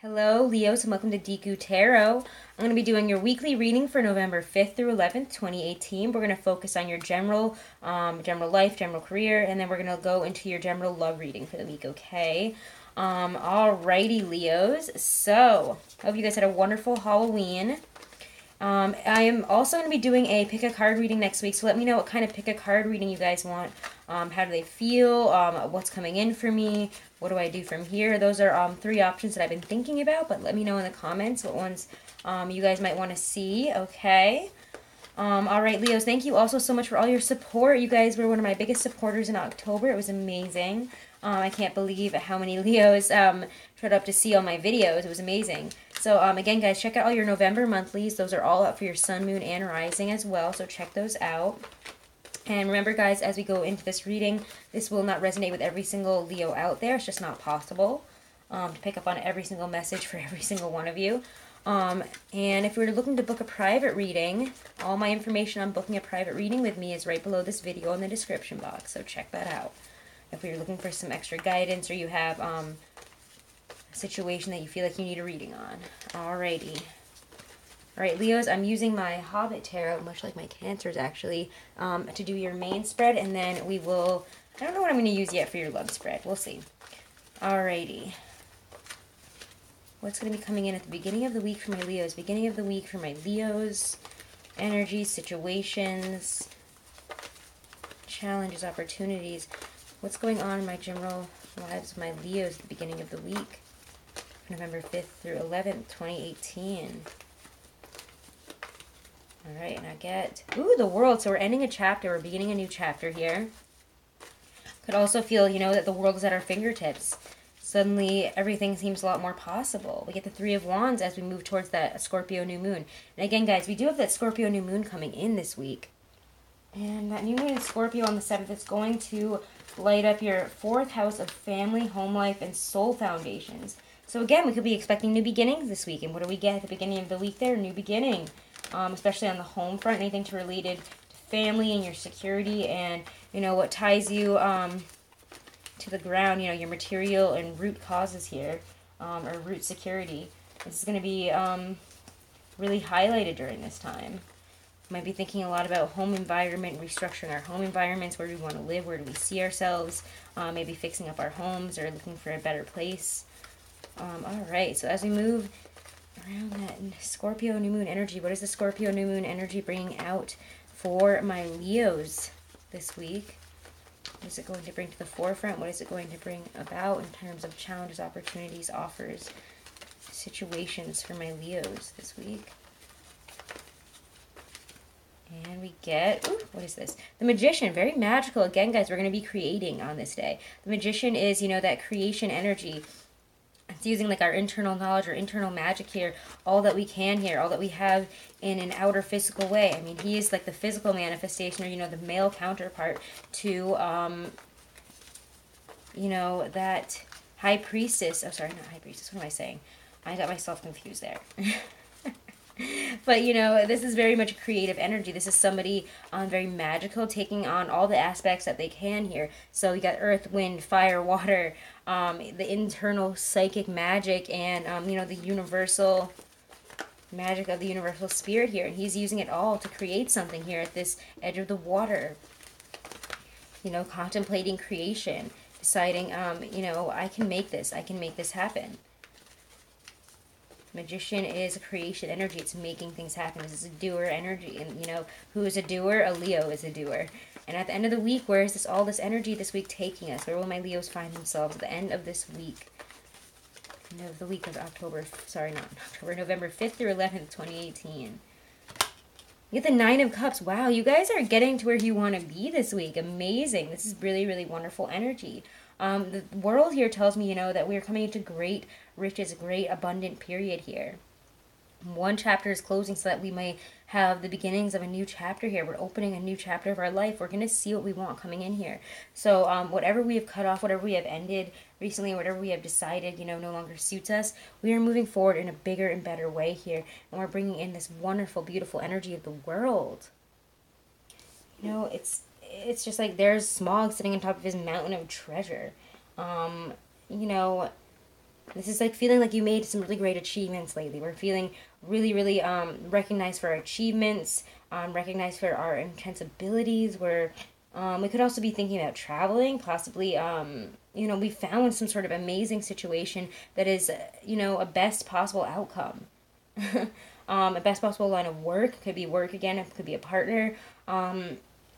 Hello, Leos, and welcome to Deku Tarot. I'm going to be doing your weekly reading for November 5th through 11th, 2018. We're going to focus on your general life, general career, and then we're going to go into your general love reading for the week, okay? Alrighty, Leos. So, hope you guys had a wonderful Halloween. I am also going to be doing a pick a card reading next week, so let me know what kind of pick a card reading you guys want. How do they feel? What's coming in for me? What do I do from here? Those are three options that I've been thinking about, but let me know in the comments what ones you guys might want to see, okay? All right, Leos, thank you also so much for all your support. You guys were one of my biggest supporters in October. It was amazing. I can't believe how many Leos showed up to see all my videos. It was amazing. So, again, guys, check out all your November monthlies. Those are all up for your sun, moon, and rising as well, so check those out. And remember, guys, as we go into this reading, this will not resonate with every single Leo out there. It's just not possible to pick up on every single message for every single one of you. And if you're looking to book a private reading, all my information on booking a private reading with me is right below this video in the description box, so check that out. If you're looking for some extra guidance or you have a situation that you feel like you need a reading on. Alrighty. Alright, Leos, I'm using my Hobbit Tarot, much like my Cancers actually, to do your main spread, and then we will, I don't know what I'm going to use yet for your love spread. We'll see. Alrighty. What's going to be coming in at the beginning of the week for my Leos? Beginning of the week for my Leos. Energies, situations, challenges, opportunities. What's going on in my general lives of my Leos at the beginning of the week? November 5th through 11th, 2018. Alright, and I get, ooh, the world. So we're ending a chapter. We're beginning a new chapter here. Could also feel, you know, that the world is at our fingertips. Suddenly, everything seems a lot more possible. We get the Three of Wands as we move towards that Scorpio new moon. And again, guys, we do have that Scorpio new moon coming in this week. And that new moon in Scorpio on the 7th is going to light up your 4th house of family, home life, and soul foundations. So again, we could be expecting new beginnings this week. And what do we get at the beginning of the week there? New beginning. Especially on the home front, anything related to family and your security and, you know, what ties you to the ground, you know, your material and root causes here, or root security. This is going to be really highlighted during this time. Might be thinking a lot about home environment, restructuring our home environments, where do we want to live, where do we see ourselves, maybe fixing up our homes or looking for a better place. Alright, so as we move around that Scorpio new moon energy, what is the Scorpio new moon energy bringing out for my Leos this week? What is it going to bring to the forefront? What is it going to bring about in terms of challenges, opportunities, offers, situations for my Leos this week? And we get, ooh, what is this? The Magician, very magical. Again, guys, we're going to be creating on this day. The Magician is, you know, that creation energy. It's using like our internal knowledge or internal magic here, all that we can here, all that we have in an outer physical way. I mean, he is like the physical manifestation, or, you know, the male counterpart to, you know, that high priestess. Oh, sorry, not high priestess. What am I saying? I got myself confused there. But, you know, this is very much a creative energy. This is somebody very magical, taking on all the aspects that they can here. So you got earth, wind, fire, water, the internal psychic magic, and, you know, the universal magic of the universal spirit here. And he's using it all to create something here at this edge of the water. You know, contemplating creation, deciding, you know, I can make this happen. Magician is a creation energy. It's making things happen. This is a doer energy. And, you know, who is a doer? A Leo is a doer. And at the end of the week, where is all this energy this week taking us? Where will my Leos find themselves at the end of this week? End of the week of October, sorry, not October, November 5th through 11th, 2018. You get the Nine of Cups. Wow, you guys are getting to where you want to be this week. Amazing. This is really, really wonderful energy. The world here tells me, you know, that we're coming into great riches, great abundant period here. One chapter is closing so that we may have the beginnings of a new chapter here. We're opening a new chapter of our life. We're going to see what we want coming in here. So whatever we have cut off, whatever we have ended recently, whatever we have decided, you know, no longer suits us, we are moving forward in a bigger and better way here. And we're bringing in this wonderful, beautiful energy of the world. You know, it's just like there's Smog sitting on top of his mountain of treasure. You know, This is like feeling like you made some really great achievements lately. We're feeling really, really recognized for our achievements, recognized for our intense abilities. We could also be thinking about traveling, possibly, we found some sort of amazing situation that is, a best possible outcome. A best possible line of work. It could be work again, it could be a partner.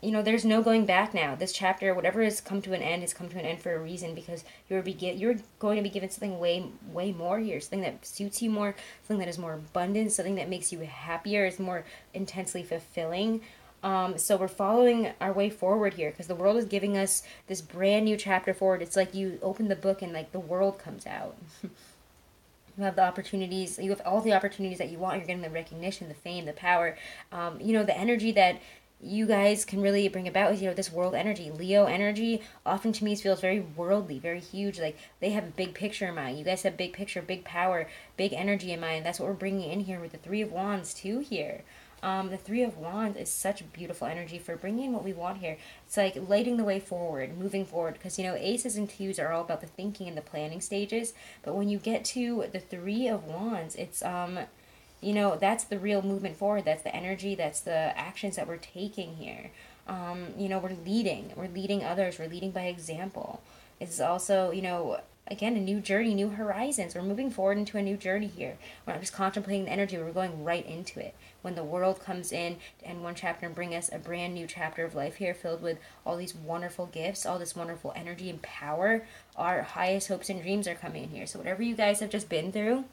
There's no going back now. This chapter, whatever has come to an end, has come to an end for a reason, because you're going to be given something way more here, something that suits you more, something that is more abundant, something that makes you happier, is more intensely fulfilling. So we're following our way forward here, because the world is giving us this brand new chapter forward. It's like you open the book and like the world comes out. You have the opportunities, you have all the opportunities that you want. You're getting the recognition, the fame, the power, the energy that you guys can really bring about is, this world energy. Leo energy often to me feels very worldly, very huge. Like they have a big picture in mind. You guys have big picture, big power, big energy in mind. That's what we're bringing in here with the Three of Wands too here. The Three of Wands is such beautiful energy for bringing what we want here. It's like lighting the way forward, moving forward. Because, aces and twos are all about the thinking and the planning stages. But when you get to the Three of Wands, it's, that's the real movement forward. That's the energy. That's the actions that we're taking here. We're leading others. We're leading by example. It's also, again, a new journey, new horizons. We're moving forward into a new journey here. We're not just contemplating the energy, we're going right into it. When the world comes in to end one chapter and bring us a brand new chapter of life here filled with all these wonderful gifts, all this wonderful energy and power, our highest hopes and dreams are coming in here. So whatever you guys have just been through,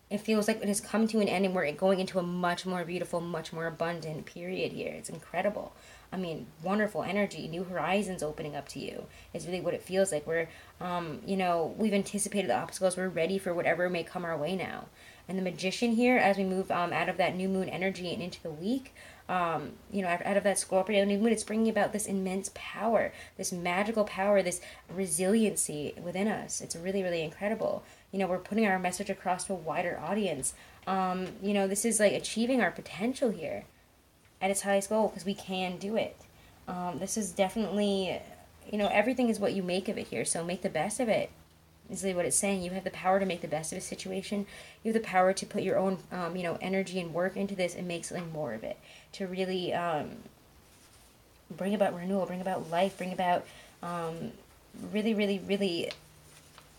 it feels like it has come to an end and we're going into a much more beautiful, much more abundant period here. It's incredible. I mean, wonderful energy, new horizons opening up to you is really what it feels like. We're, we've anticipated the obstacles. We're ready for whatever may come our way now. And the Magician here, as we move out of that new moon energy and into the week, out of that Scorpio new moon, it's bringing about this immense power, this magical power, this resiliency within us. It's really, really incredible. We're putting our message across to a wider audience. This is like achieving our potential here at its highest goal, because we can do it. This is definitely, everything is what you make of it here, so make the best of it. Is really what it's saying. You have the power to make the best of a situation. You have the power to put your own, energy and work into this and make something more of it. To really bring about renewal, bring about life, bring about really, really, really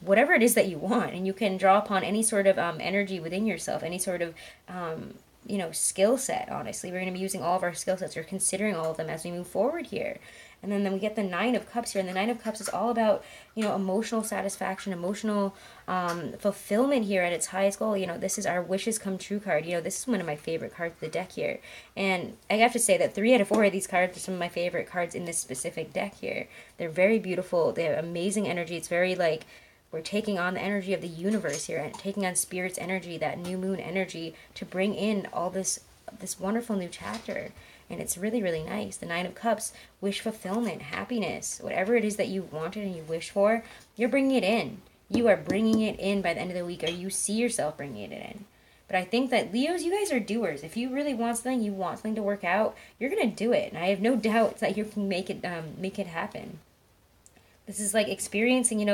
whatever it is that you want. And you can draw upon any sort of energy within yourself, any sort of skill set, honestly. We're going to be using all of our skill sets. We're considering all of them as we move forward here. And then we get the Nine of Cups here. And the Nine of Cups is all about, emotional satisfaction, emotional fulfillment here at its highest goal. This is our wishes come true card. This is one of my favorite cards of the deck here. And I have to say that 3 out of 4 of these cards are some of my favorite cards in this specific deck here. They're very beautiful. They have amazing energy. It's very like, we're taking on the energy of the universe here and taking on Spirit's energy, that new moon energy, to bring in all this wonderful new chapter. And it's really, really nice. The Nine of Cups, wish fulfillment, happiness, whatever it is that you wanted and you wish for, you're bringing it in. You are bringing it in by the end of the week, or you see yourself bringing it in. But I think that, Leos, you guys are doers. If you really want something, you want something to work out, you're going to do it. And I have no doubt that you can make it happen. This is like experiencing,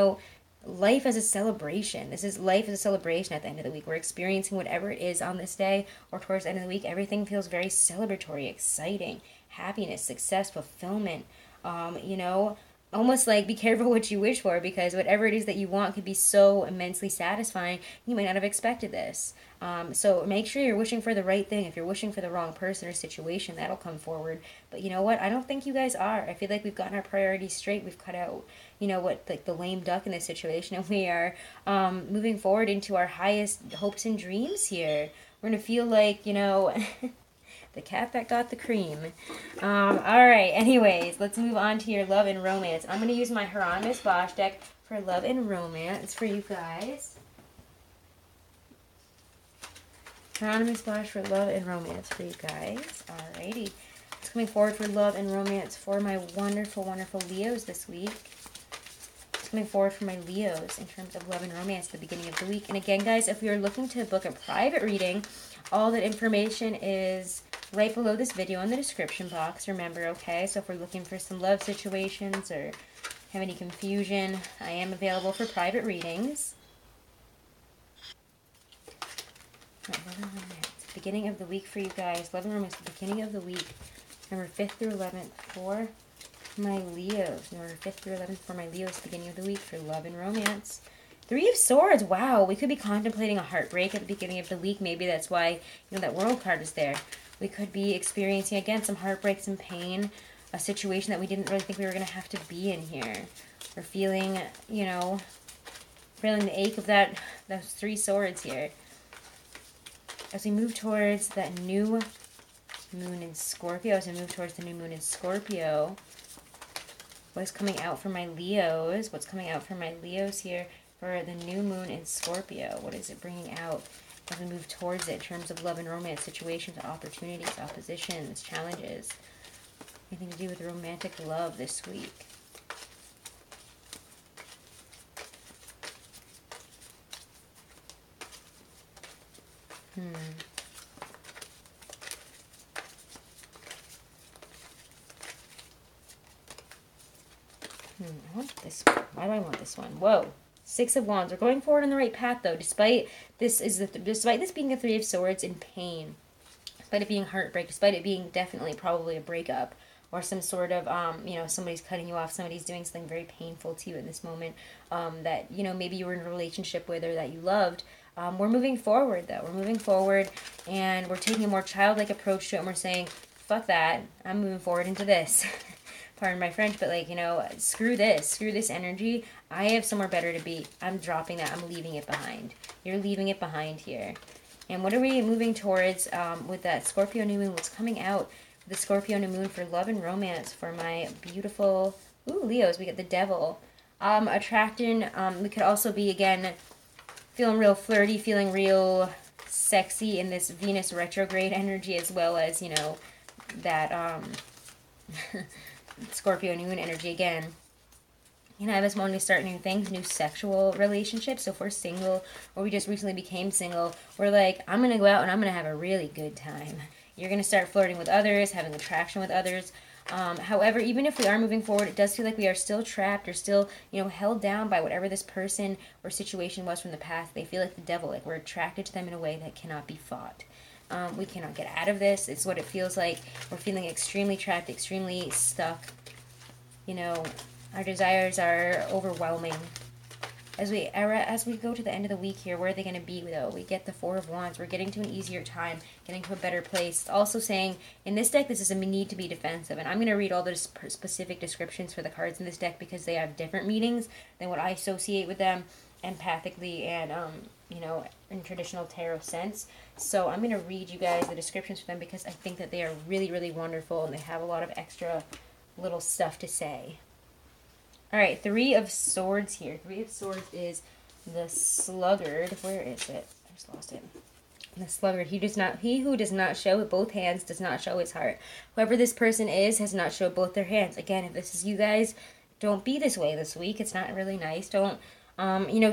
life as a celebration. This is life as a celebration at the end of the week. We're experiencing whatever it is on this day or towards the end of the week. Everything feels very celebratory, exciting, happiness, success, fulfillment. Almost like be careful what you wish for, because whatever it is that you want could be so immensely satisfying, you might not have expected this. So make sure you're wishing for the right thing. If you're wishing for the wrong person or situation, that'll come forward. But you know what? I don't think you guys are. I feel like we've gotten our priorities straight. We've cut out, like the lame duck in this situation, and we are moving forward into our highest hopes and dreams here. We're going to feel like, the cat that got the cream. Alright, anyways, let's move on to your love and romance. I'm going to use my Hieronymus Bosch deck for love and romance for you guys. Hieronymus Bosch for love and romance for you guys. Alrighty. It's coming forward for love and romance for my wonderful, wonderful Leos this week. It's coming forward for my Leos in terms of love and romance at the beginning of the week. And again, guys, if you're looking to book a private reading, all that information is right below this video in the description box, remember, okay? So if we're looking for some love situations or have any confusion, I am available for private readings. All right, love and romance. Beginning of the week for you guys. Love and romance, the beginning of the week. November 5th through 11th for my Leos. November 5th through 11th for my Leos. Beginning of the week for love and romance. Three of Swords. Wow, we could be contemplating a heartbreak at the beginning of the week. Maybe that's why, that World card is there. We could be experiencing, again, some heartbreak, some pain. A situation that we didn't really think we were going to have to be in here. We're feeling, feeling the ache of those 3 swords here. As we move towards that new moon in Scorpio, as we move towards the new moon in Scorpio, what's coming out for my Leos? What's coming out for my Leos here for the new moon in Scorpio? What is it bringing out as we move towards it in terms of love and romance situations, opportunities, oppositions, challenges? Anything to do with romantic love this week? I want this one. Why do I want this one? Whoa. 6 of Wands. We're going forward on the right path, though. Despite this being a 3 of Swords in pain, despite it being heartbreak, despite it being definitely probably a breakup, or some sort of, somebody's cutting you off, somebody's doing something very painful to you in this moment, that, maybe you were in a relationship with or that you loved. We're moving forward, though. We're moving forward, and we're taking a more childlike approach to it, and we're saying, fuck that, I'm moving forward into this. Pardon my French, but screw this energy. I have somewhere better to be. I'm dropping that. I'm leaving it behind. You're leaving it behind here. And what are we moving towards with that Scorpio new moon? What's coming out the Scorpio new moon for love and romance for my beautiful Leos? We get the Devil. Attracting, we could also be, again, feeling real flirty, feeling real sexy in this Venus retrograde energy, as well as, that Scorpio new moon energy again. I have us wanting to start new things, new sexual relationships. So if we're single, or we just recently became single, we're like, I'm going to go out and I'm going to have a really good time. You're going to start flirting with others, having attraction with others. However, even if we are moving forward, it does feel like we are still trapped or still, held down by whatever this person or situation was from the past. They feel like the devil, like we're attracted to them in a way that cannot be fought. We cannot get out of this. It's what it feels like. We're feeling extremely trapped, extremely stuck. Our desires are overwhelming. As we go to the end of the week here, where are they going to be, though? We get the 4 of Wands. We're getting to an easier time, getting to a better place. It's also saying, in this deck, this is a need to be defensive. And I'm going to read all the specific descriptions for the cards in this deck because they have different meanings than what I associate with them empathically and, in traditional tarot sense. So I'm going to read you guys the descriptions for them because I think that they are really, really wonderful and they have a lot of extra little stuff to say. All right, 3 of Swords here. 3 of Swords is the Sluggard. Where is it? I just lost it. The Sluggard. He who does not show both hands does not show his heart. Whoever this person is has not showed both their hands. Again, if this is you guys, don't be this way this week. It's not really nice. Don't,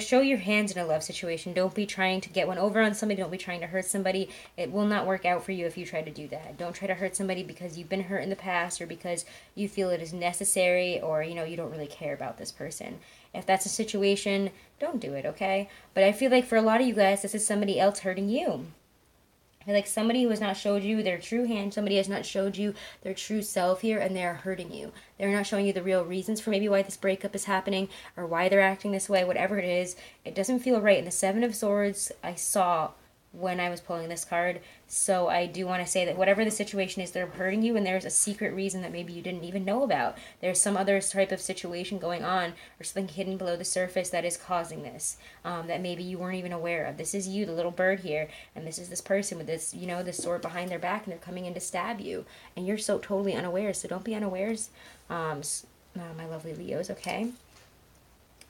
show your hands in a love situation. Don't be trying to get one over on somebody. Don't be trying to hurt somebody. It will not work out for you if you try to do that. Don't try to hurt somebody because you've been hurt in the past or because you feel it is necessary or, you don't really care about this person. If that's a situation, don't do it, okay? But I feel like for a lot of you guys, this is somebody else hurting you. I feel like somebody who has not showed you their true hand, somebody has not showed you their true self here, and they are hurting you. They're not showing you the real reasons for maybe why this breakup is happening or why they're acting this way, whatever it is. It doesn't feel right. And the 7 of Swords I saw when I was pulling this card. So I do want to say that whatever the situation is, they're hurting you and there's a secret reason that maybe you didn't even know about. There's some other type of situation going on or something hidden below the surface that is causing this, that maybe you weren't even aware of. This is you, the little bird here, and this is this person with this, this sword behind their back and they're coming in to stab you. And you're so totally unawares, so don't be unawares, my lovely Leos, okay?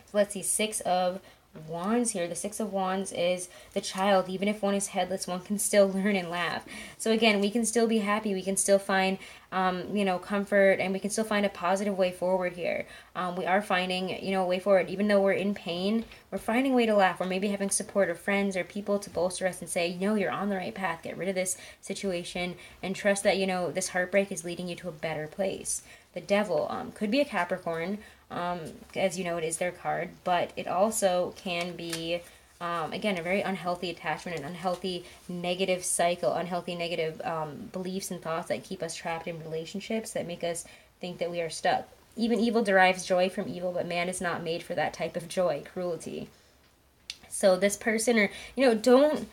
So let's see, 6 of Wands here. The 6 of Wands is the child. Even if one is headless, one can still learn and laugh. So again, we can still be happy. We can still find, comfort, and we can still find a positive way forward here. We are finding, a way forward. Even though we're in pain, we're finding a way to laugh. We're maybe having support of friends or people to bolster us and say, you're on the right path. Get rid of this situation and trust that, this heartbreak is leading you to a better place. The Devil could be a Capricorn. As you know, it is their card, but it also can be Again, a very unhealthy attachment, an unhealthy negative cycle, unhealthy negative beliefs and thoughts that keep us trapped in relationships that make us think that we are stuck. Even evil derives joy from evil, but man is not made for that type of joy, cruelty. So this person, or, don't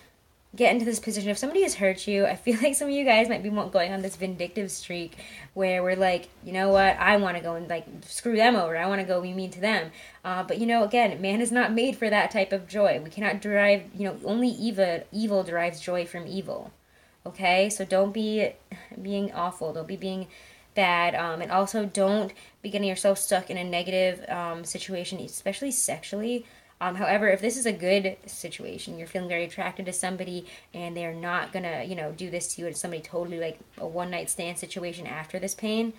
get into this position. If somebody has hurt you, I feel like some of you guys might be going on this vindictive streak where we're like, you know what, I want to go and like screw them over. I want to go be mean to them. But again, man is not made for that type of joy. We cannot derive, only evil derives joy from evil. Okay, so don't be being awful. Don't be being bad. And also don't be getting yourself stuck in a negative situation, especially sexually. However, if this is a good situation, you're feeling very attracted to somebody and they're not gonna, do this to you, and somebody totally like a one night stand situation after this pain,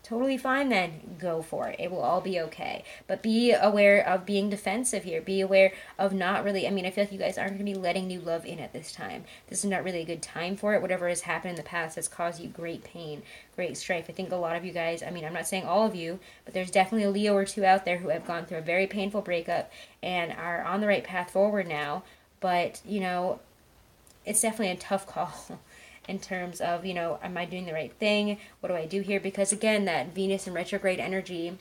totally fine then. Go for it. It will all be okay. But be aware of being defensive here. Be aware of not really, I feel like you guys aren't going to be letting new love in at this time. This is not really a good time for it. Whatever has happened in the past has caused you great pain, great strife. I think a lot of you guys, I'm not saying all of you, but there's definitely a Leo or two out there who have gone through a very painful breakup and are on the right path forward now. But, it's definitely a tough call. In terms of, am I doing the right thing? What do I do here? Because again, that Venus in retrograde energy,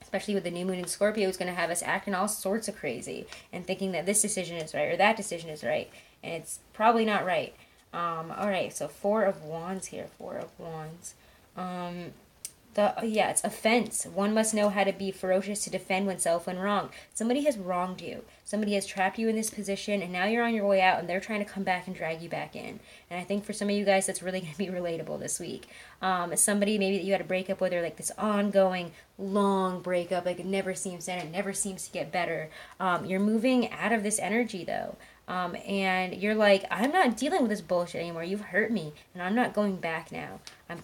especially with the new moon in Scorpio, is going to have us acting all sorts of crazy and thinking that this decision is right or that decision is right. And it's probably not right. All right, so Four of Wands here. Four of Wands. It's offense. One must know how to be ferocious to defend oneself when wrong. Somebody has wronged you. Somebody has trapped you in this position, and now you're on your way out, and they're trying to come back and drag you back in. And I think for some of you guys, that's really going to be relatable this week. Somebody maybe that you had a breakup with, or like this ongoing, long breakup, like it never seems to end, it never seems to get better. You're moving out of this energy, though. And you're like, I'm not dealing with this bullshit anymore. You've hurt me, and I'm not going back now. I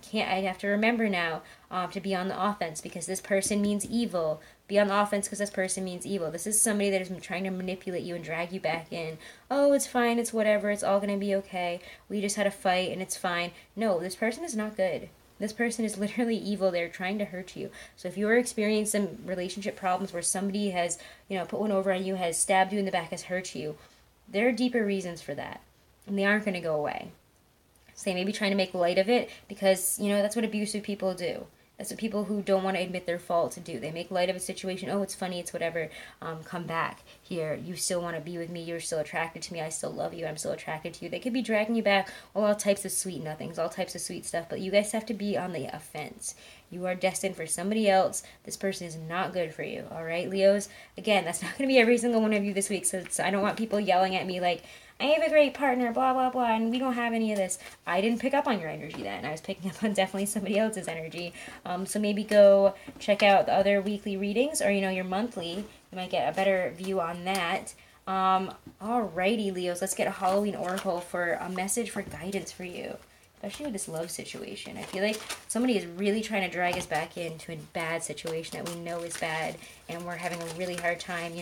have to remember now to be on the offense because this person means evil. Be on the offense because this person means evil. This is somebody that has been trying to manipulate you and drag you back in. Oh, it's fine. It's whatever. It's all going to be okay. We just had a fight and it's fine. No, this person is not good. This person is literally evil. They're trying to hurt you. So if you are experiencing some relationship problems where somebody has, put one over on you, has stabbed you in the back, has hurt you, there are deeper reasons for that. And they aren't going to go away. So they may be trying to make light of it because, that's what abusive people do. That's what people who don't want to admit their fault do. They make light of a situation. Oh, it's funny. It's whatever. Come back here. You still want to be with me. You're still attracted to me. I still love you. I'm still attracted to you. They could be dragging you back. All types of sweet nothings. All types of sweet stuff. But you guys have to be on the offense. You are destined for somebody else. This person is not good for you. All right, Leos? Again, that's not going to be every single one of you this week. So I don't want people yelling at me like, I have a great partner, blah, blah, blah, and we don't have any of this. I didn't pick up on your energy then. I was picking up on definitely somebody else's energy. So maybe go check out the other weekly readings or, your monthly. You might get a better view on that. Alrighty, Leos, let's get a Halloween oracle for a message for guidance for you. Especially with this love situation. I feel like somebody is really trying to drag us back into a bad situation that we know is bad. And we're having a really hard time,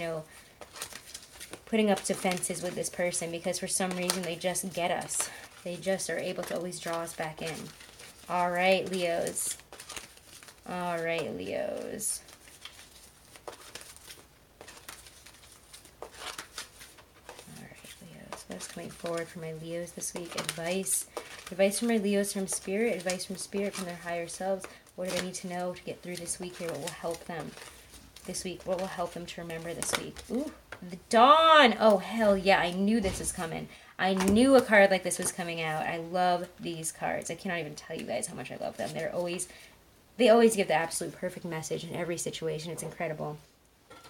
putting up defenses with this person because for some reason they just get us. They just are able to always draw us back in. All right, Leos. All right, Leos. All right, Leos. What's coming forward for my Leos this week? Advice. Advice from my Leos from Spirit. Advice from Spirit from their higher selves. What do they need to know to get through this week here? What will help them this week? What will help them to remember this week? Ooh. The Dawn! Oh, hell yeah. I knew this was coming. I knew a card like this was coming out. I love these cards. I cannot even tell you guys how much I love them. They always give the absolute perfect message in every situation. It's incredible.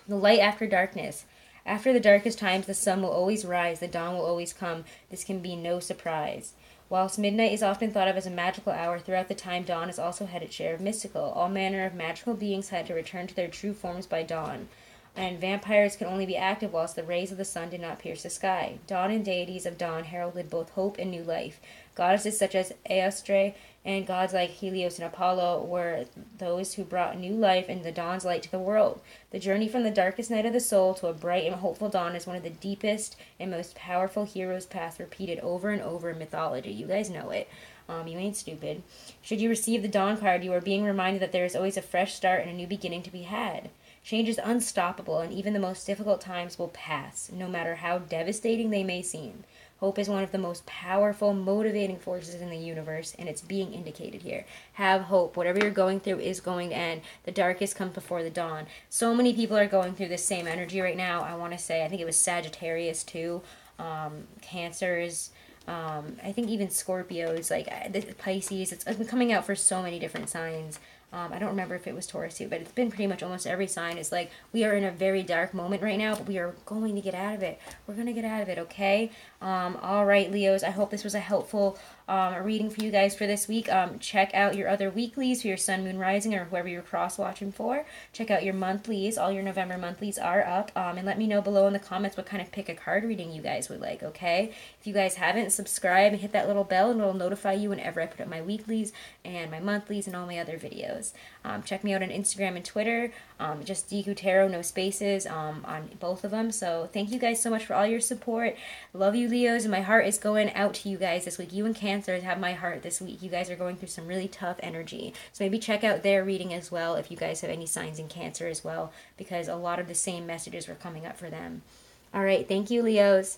The light after darkness. After the darkest times, the sun will always rise. The dawn will always come. This can be no surprise. Whilst midnight is often thought of as a magical hour, throughout the time dawn has also had its share of mystical. All manner of magical beings had to return to their true forms by dawn. And vampires can only be active whilst the rays of the sun did not pierce the sky. Dawn and deities of dawn heralded both hope and new life. Goddesses such as Aostre and gods like Helios and Apollo were those who brought new life and the dawn's light to the world. The journey from the darkest night of the soul to a bright and hopeful dawn is one of the deepest and most powerful heroes' paths repeated over and over in mythology. You guys know it. You ain't stupid. Should you receive the Dawn card, you are being reminded that there is always a fresh start and a new beginning to be had. Change is unstoppable, and even the most difficult times will pass, no matter how devastating they may seem. Hope is one of the most powerful, motivating forces in the universe, and it's being indicated here. Have hope. Whatever you're going through is going to end. The darkest comes before the dawn. So many people are going through this same energy right now. I want to say, I think it was Sagittarius too, Cancers, I think even Scorpios, like the Pisces. It's been coming out for so many different signs. I don't remember if it was Taurus too, but it's been pretty much almost every sign. It's like we are in a very dark moment right now, but we are going to get out of it. We're going to get out of it, okay? All right, Leos, I hope this was a helpful reading for you guys for this week. Check out your other weeklies for your sun, moon, rising, or whoever you're cross-watching for. Check out your monthlies. All your November monthlies are up. And let me know below in the comments what kind of pick a card reading you guys would like, okay? If you guys haven't, subscribe and hit that little bell, and it'll notify you whenever I put up my weeklies and my monthlies and all my other videos. Check me out on Instagram and Twitter. Just Deku Tarot, no spaces on both of them. So thank you guys so much for all your support. Love you, Leos, and my heart is going out to you guys this week. You and Cancers have my heart this week. You guys are going through some really tough energy. So maybe check out their reading as well if you guys have any signs in Cancer as well, because a lot of the same messages were coming up for them. All right, thank you, Leos.